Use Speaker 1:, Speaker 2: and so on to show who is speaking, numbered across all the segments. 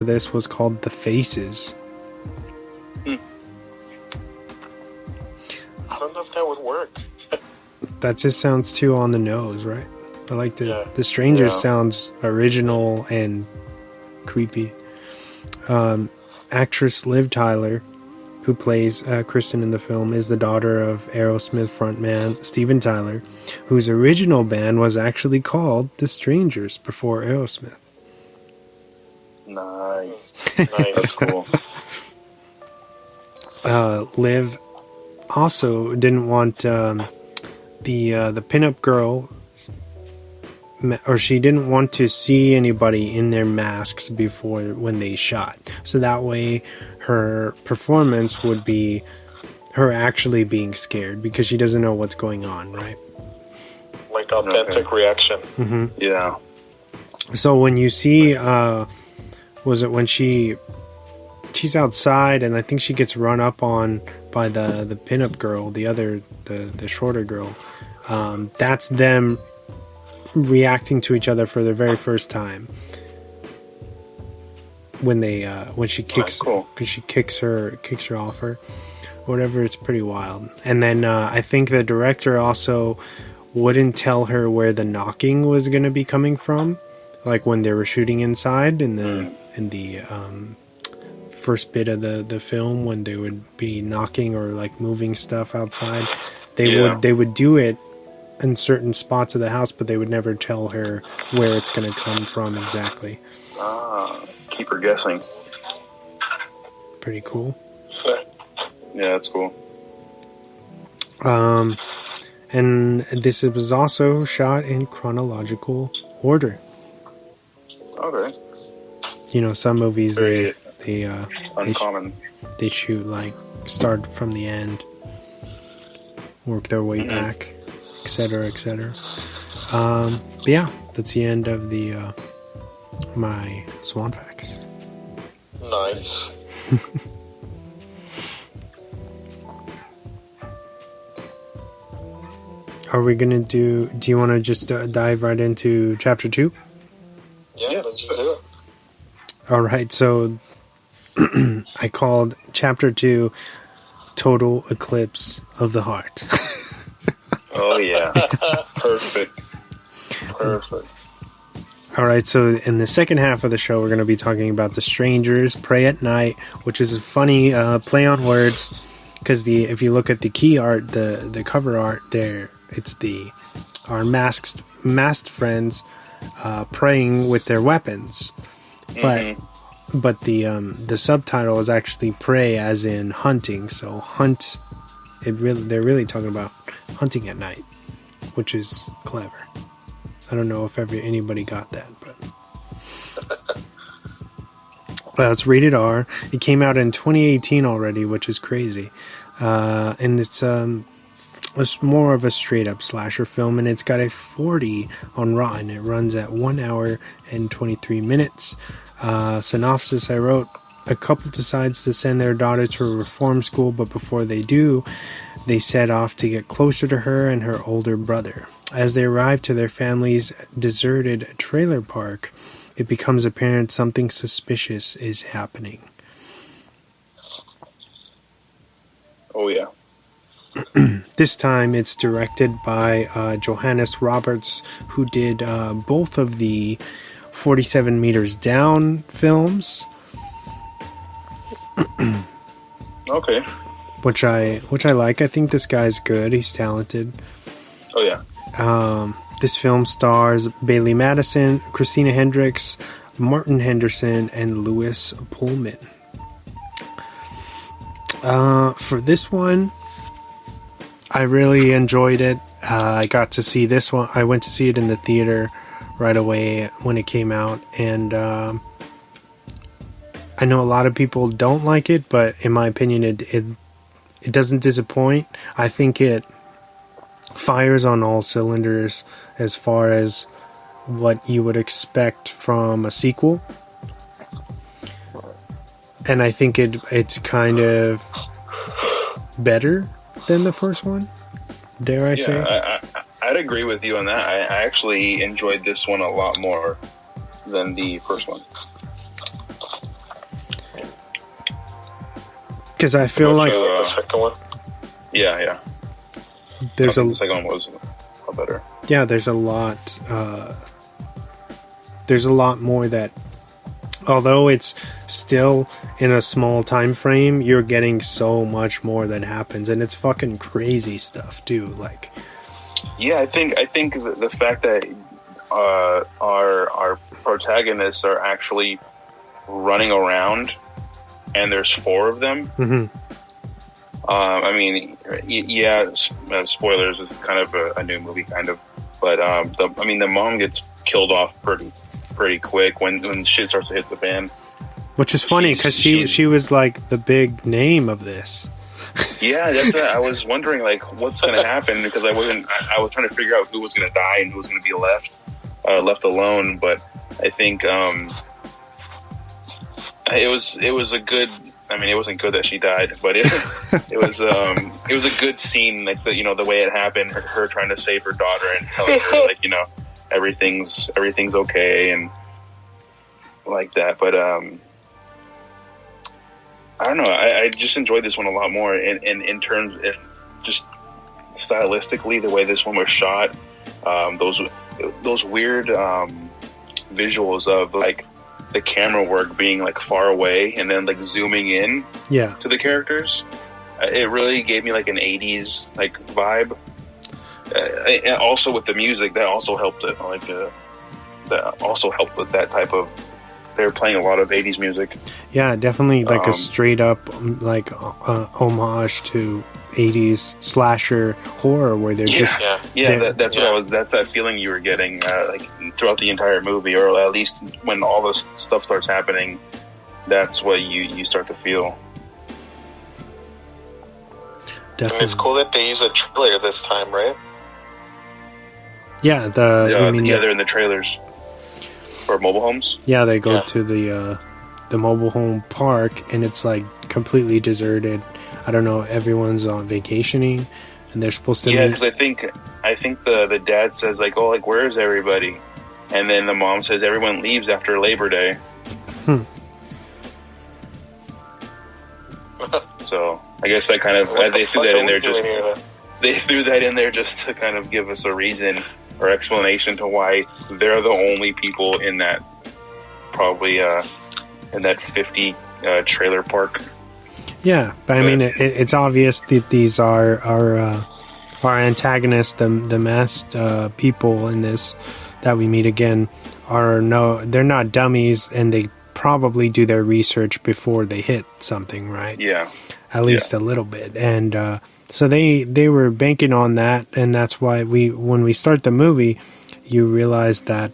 Speaker 1: this was called The Faces.
Speaker 2: I don't know if that would work.
Speaker 1: That just sounds too on the nose, right? I like the Strangers sounds original and creepy. Actress Liv Tyler, who plays Kristen in the film, is the daughter of Aerosmith frontman Steven Tyler, whose original band was actually called The Strangers before Aerosmith.
Speaker 2: Nice. That's cool.
Speaker 1: Liv also didn't want the pinup girl, or she didn't want to see anybody in their masks before when they shot. So that way her performance would be her actually being scared because she doesn't know what's going on, right?
Speaker 2: Like authentic reaction.
Speaker 1: Mm-hmm.
Speaker 2: Yeah.
Speaker 1: So when you see, was it when she's outside and I think she gets run up on by the pinup girl, the shorter girl, that's them reacting to each other for the very first time when she kicks her off her, whatever. It's pretty wild. And then I think the director also wouldn't tell her where the knocking was going to be coming from, like when they were shooting inside in the first bit of the film, when they would be knocking or like moving stuff outside, they would do it in certain spots of the house, but they would never tell her where it's going to come from exactly.
Speaker 2: Keep her guessing.
Speaker 1: Pretty cool.
Speaker 2: Yeah, that's cool.
Speaker 1: And this was also shot in chronological order.
Speaker 2: Okay.
Speaker 1: You know, some movies
Speaker 2: Very
Speaker 1: they
Speaker 2: uncommon.
Speaker 1: They shoot like start from the end, work their way back, etc., etc. But yeah, that's the end of the my Swan Facts.
Speaker 2: Nice.
Speaker 1: Are we gonna do you want to just dive right into chapter 2?
Speaker 2: Yeah, let's do it.
Speaker 1: All right, so I called chapter 2 Total Eclipse of the Heart.
Speaker 2: Oh yeah. Perfect.
Speaker 1: All right, so in the second half of the show, we're going to be talking about The Strangers, Pray at Night, which is a funny play on words, because if you look at the key art, the cover art there, it's our masked friends praying with their weapons, but the subtitle is actually pray as in hunting. So hunt. They're really talking about hunting at night, which is clever. I don't know if anybody got that, but it's rated R. It came out in 2018 already, which is crazy. And it's more of a straight up slasher film, and it's got a 40 on Rotten. It runs at 1 hour and 23 minutes. Synopsis I wrote: a couple decides to send their daughter to a reform school, but before they do, they set off to get closer to her and her older brother. As they arrive to their family's deserted trailer park, it becomes apparent something suspicious is happening.
Speaker 2: Oh yeah.
Speaker 1: This time it's directed by Johannes Roberts, who did both of the 47 Meters Down films.
Speaker 2: Okay.
Speaker 1: Which I like. I think this guy's good. He's talented.
Speaker 2: Oh yeah.
Speaker 1: This film stars Bailey Madison, Christina Hendricks, Martin Henderson, and Lewis Pullman. For this one, I really enjoyed it. I got to see this one. I went to see it in the theater right away when it came out, and I know a lot of people don't like it, but in my opinion, it doesn't disappoint. I think it fires on all cylinders as far as what you would expect from a sequel. And I think it's kind of better than the first one, dare I say.
Speaker 2: I'd agree with you on that. I actually enjoyed this one a lot more than the first one.
Speaker 1: Because I feel like
Speaker 3: The second one.
Speaker 2: Yeah.
Speaker 1: there's
Speaker 2: I think the second one was a lot better.
Speaker 1: yeah, there's a lot more that, although it's still in a small time frame, you're getting so much more that happens, and it's fucking crazy stuff too. Like,
Speaker 2: Yeah, I think the fact that our protagonists are actually running around, and there's 4 of them.
Speaker 1: mhm.
Speaker 2: I mean, spoilers is kind of a new movie, kind of, but the mom gets killed off pretty quick when shit starts to hit the fan.
Speaker 1: Which is funny because she was like the big name of this.
Speaker 2: Yeah, that's it. I was wondering like what's going to happen because I was trying to figure out who was going to die and who was going to be left alone. But I think it was a good. I mean, it wasn't good that she died, but it was a good scene, like the way it happened. Her trying to save her daughter and telling her like everything's okay and like that. But I don't know. I just enjoyed this one a lot more in terms of just stylistically the way this one was shot. Those weird visuals of like the camera work being like far away and then like zooming in to the characters. It really gave me like an 80s like vibe. And also with the music, that also helped it. That also helped with that type of. They were playing a lot of 80s music.
Speaker 1: Yeah, definitely like a straight up like homage to 80s slasher horror where they're
Speaker 2: that's that feeling you were getting like throughout the entire movie, or at least when all this stuff starts happening, that's what you start to feel.
Speaker 3: Definitely. And it's cool that they use a trailer this time, right?
Speaker 1: Yeah,
Speaker 2: they're in the trailers for mobile homes.
Speaker 1: Yeah, they go to the mobile home park, and it's like completely deserted. I don't know. Everyone's on vacationing, and they're supposed to.
Speaker 2: Yeah, because I think the dad says like, "Oh, like where is everybody?" And then the mom says everyone leaves after Labor Day. So I guess that kind of they threw that in there just to kind of give us a reason or explanation to why they're the only people in that probably in that 50 trailer park.
Speaker 1: Yeah, but I mean, it's obvious that these are our antagonists, the masked people in this that we meet again they're not dummies, and they probably do their research before they hit something, right?
Speaker 2: Yeah,
Speaker 1: at least a little bit, and so they were banking on that, and that's why when we start the movie, you realize that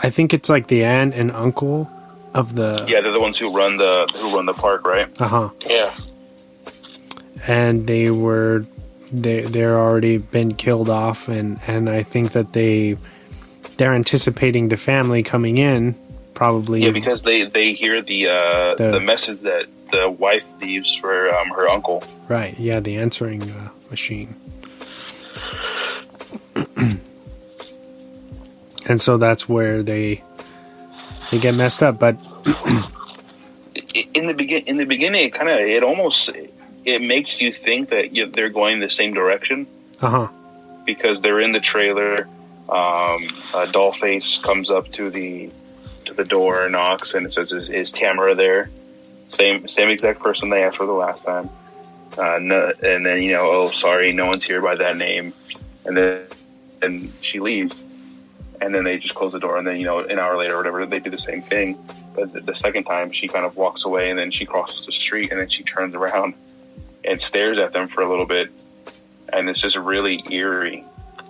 Speaker 1: I think it's like the aunt and uncle of the
Speaker 2: they're the ones who run the park, right?
Speaker 3: Yeah,
Speaker 1: and they're already been killed off, and I think that they're anticipating the family coming in, probably.
Speaker 2: Yeah, because they hear the message that the wife leaves for her uncle.
Speaker 1: Right. Yeah, the answering machine. And so that's where they get messed up. But
Speaker 2: in the beginning, it makes you think that they're going the same direction. Because they're in the trailer. Dollface comes up to the door, knocks, and it says, "Is Tamara there?" Same exact person they asked for the last time. And then oh, sorry, no one's here by that name. And she leaves. And then they just close the door, and then, an hour later or whatever, they do the same thing. But the second time, she kind of walks away, and then she crosses the street, and then she turns around and stares at them for a little bit. And it's just really eerie,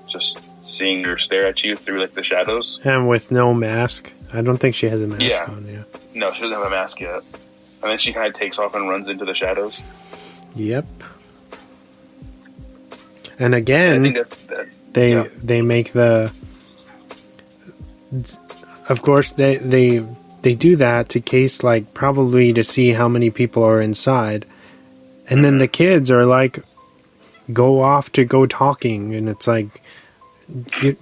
Speaker 2: just seeing her stare at you through, like, the shadows.
Speaker 1: And with no mask. I don't think she has a mask on,
Speaker 2: No, she doesn't have a mask yet. And then she kind of takes off and runs into the shadows.
Speaker 1: Yep. And again,
Speaker 2: I think
Speaker 1: they make the... Of course, they do that to case, like, probably to see how many people are inside. And then the kids are like, go off to go talking. And it's like,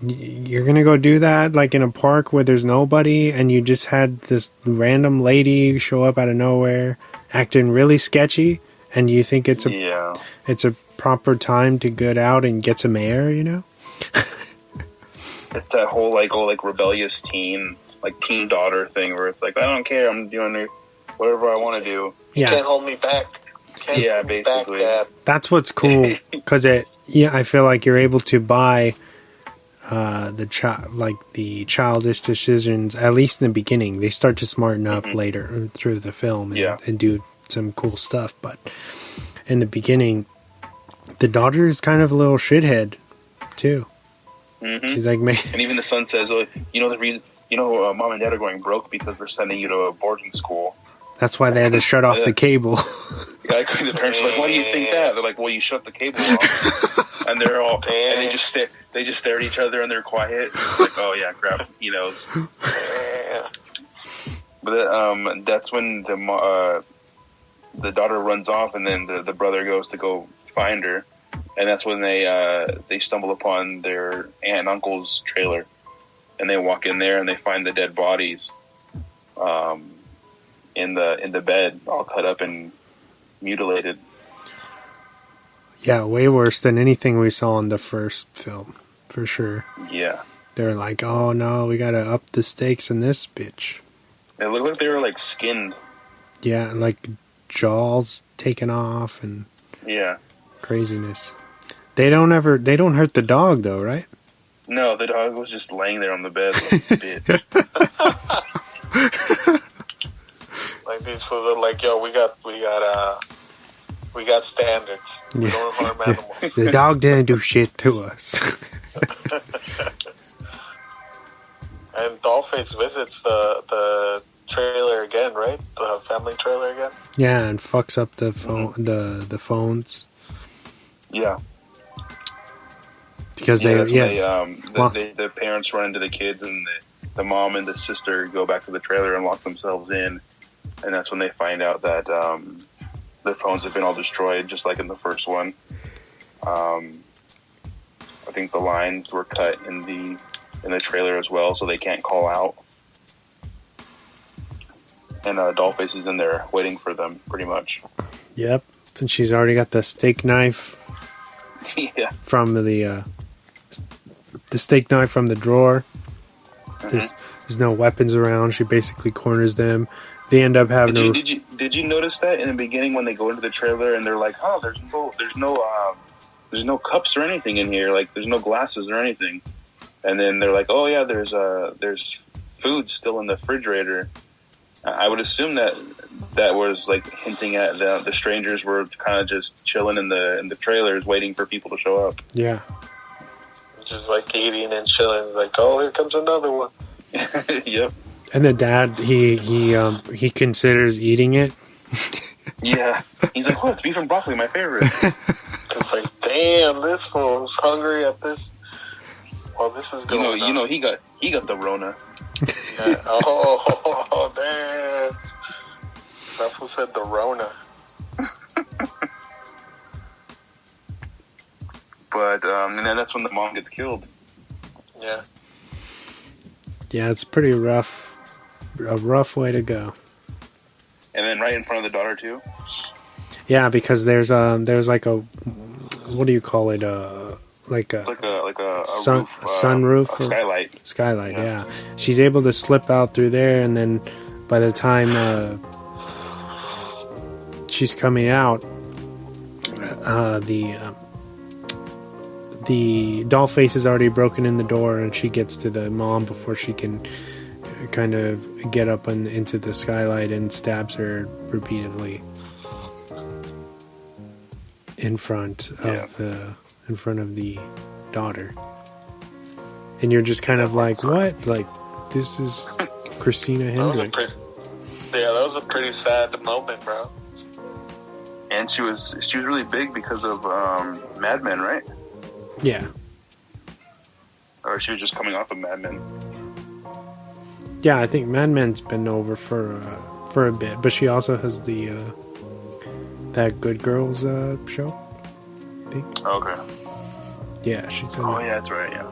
Speaker 1: you're gonna go do that like in a park where there's nobody, and you just had this random lady show up out of nowhere, acting really sketchy, and you think it's a proper time to get out and get some air, you know?
Speaker 2: It's that whole like rebellious teen, like teen daughter thing where it's like, I don't care, I'm doing whatever I want to do.
Speaker 3: You can't hold me back.
Speaker 2: Basically.
Speaker 1: That's what's cool, because I feel like you're able to buy the childish decisions, at least in the beginning. They start to smarten up later through the film and do some cool stuff. But in the beginning, the daughter is kind of a little shithead too. Mm-hmm. She's like, man.
Speaker 2: And even the son says, "Oh, you know the reason? You know, mom and dad are going broke because we're sending you to a boarding school.
Speaker 1: That's why they had to shut off the cable."
Speaker 2: The parents are like, "Why do you think that?" They're like, "Well, you shut the cable off." And they're all, and they just stare at each other and they're quiet. It's like, oh yeah, crap, he knows. But that's when the daughter runs off, and then the brother goes to go find her, and that's when they stumble upon their aunt and uncle's trailer, and they walk in there and they find the dead bodies, in the bed, all cut up and mutilated.
Speaker 1: Yeah, way worse than anything we saw in the first film, for sure.
Speaker 2: Yeah.
Speaker 1: They're like, oh no, we gotta up the stakes in this bitch.
Speaker 2: It looked like they were like skinned.
Speaker 1: Yeah, like jaws taken off and craziness. They don't hurt the dog though, right?
Speaker 2: No, the dog was just laying there on the bed like a bitch.
Speaker 3: Like these fools are like, yo, we got standards. We don't harm animals.
Speaker 1: The dog didn't do shit to us.
Speaker 3: And Dollface visits the trailer again, right? The family trailer again.
Speaker 1: Yeah, and fucks up the phone, the phones.
Speaker 2: Yeah.
Speaker 1: Because
Speaker 2: the parents run into the kids, and the mom and the sister go back to the trailer and lock themselves in, and that's when they find out that their phones have been all destroyed, just like in the first one. I think the lines were cut in the trailer as well, so they can't call out. And Dollface is in there waiting for them, pretty much.
Speaker 1: Yep, and she's already got the steak knife.
Speaker 2: Yeah.
Speaker 1: From the steak knife from the drawer. There's no weapons around. She basically corners them. They end up having.
Speaker 2: Did you notice that in the beginning when they go into the trailer and they're like, "Oh, there's no cups or anything in here. Like, there's no glasses or anything." And then they're like, "Oh yeah, there's food still in the refrigerator." I would assume that was like hinting at the strangers were kind of just chilling in the trailers, waiting for people to show up.
Speaker 1: Yeah.
Speaker 3: Just like eating and chilling, like, oh, here comes another one.
Speaker 2: Yep.
Speaker 1: And the dad, he considers eating it.
Speaker 2: Yeah. He's like, "Oh, it's beef and broccoli, my favorite."
Speaker 3: It's like, damn, this fool's hungry at this. Well, this is going.
Speaker 2: You know, he got the Rona.
Speaker 3: Yeah. Oh, damn. That fool said the Rona.
Speaker 2: But and then that's when the mom gets killed.
Speaker 3: Yeah.
Speaker 1: Yeah, it's pretty rough. A rough way to go.
Speaker 2: And then right in front of the daughter too.
Speaker 1: Yeah, because there's like a, what do you call it? Like a sunroof,
Speaker 2: a skylight.
Speaker 1: Skylight, yeah. She's able to slip out through there, and then by the time she's coming out, the doll face is already broken in the door, and she gets to the mom before she can kind of get up into the skylight, and stabs her repeatedly in front of the daughter. And you're just kind of like, what? Like, this is Christina Hendricks.
Speaker 3: That was a pretty sad moment, bro.
Speaker 2: And she was really big because of Mad Men, right?
Speaker 1: Yeah.
Speaker 2: Or she was just coming off of Mad Men.
Speaker 1: Yeah, I think Mad Men's been over for a bit, but she also has the that Good Girls show, I think.
Speaker 2: Okay.
Speaker 1: Yeah, she's in
Speaker 2: yeah, that's right, yeah.